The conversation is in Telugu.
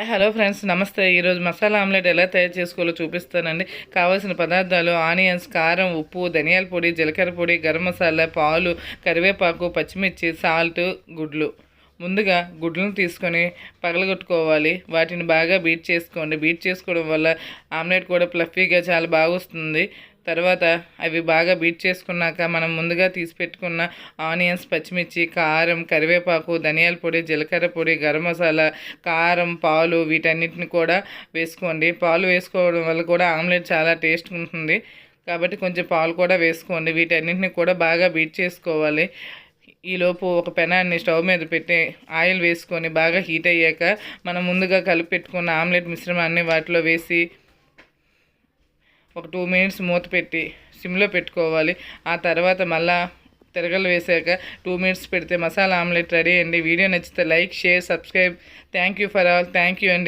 హలో ఫ్రెండ్స్, నమస్తే. ఈరోజు మసాలా ఆమ్లెట్ ఎలా తయారు చేసుకోవాలో చూపిస్తానండి. కావాల్సిన పదార్థాలు: ఆనియన్స్, కారం, ఉప్పు, ధనియాల పొడి, జీలకర్ర పొడి, గరం మసాలా, పాలు, కరివేపాకు, పచ్చిమిర్చి, సాల్ట్, గుడ్లు. ముందుగా గుడ్లను తీసుకొని పగలగొట్టుకోవాలి. వాటిని బాగా బీట్ చేసుకోండి. బీట్ చేసుకోవడం వల్ల ఆమ్లెట్ కూడా ఫ్లఫీగా చాలా బాగా వస్తుంది. తర్వాత అవి బాగా బీట్ చేసుకున్నాక మనం ముందుగా తీసి పెట్టుకున్న ఆనియన్స్, పచ్చిమిర్చి, కారం, కరివేపాకు, ధనియాల పొడి, జీలకర్ర పొడి, గరం మసాలా, కారం, పాలు వీటన్నిటిని కూడా వేసుకోండి. పాలు వేసుకోవడం వల్ల కూడా ఆమ్లెట్ చాలా టేస్ట్ ఉంటుంది. కాబట్టి కొంచెం పాలు కూడా వేసుకోండి. వీటన్నిటిని కూడా బాగా బీట్ చేసుకోవాలి. ఈలోపు ఒక పెనాన్ని స్టవ్ మీద పెట్టి ఆయిల్ వేసుకొని బాగా హీట్ అయ్యాక మనం ముందుగా కలిపి పెట్టుకున్న ఆమ్లెట్ మిశ్రమాన్ని వాటిలో వేసి ఒక 2 మినిట్స్ మూత పెట్టి సిమ్లో పెట్టుకోవాలి. ఆ తర్వాత మళ్ళా తిరగలు వేసాక 2 మినిట్స్ పెడితే మసాలా ఆమ్లెట్ రెడీ అండి. వీడియో నచ్చితే like, share, subscribe. Thank you for all. Thank you అండి.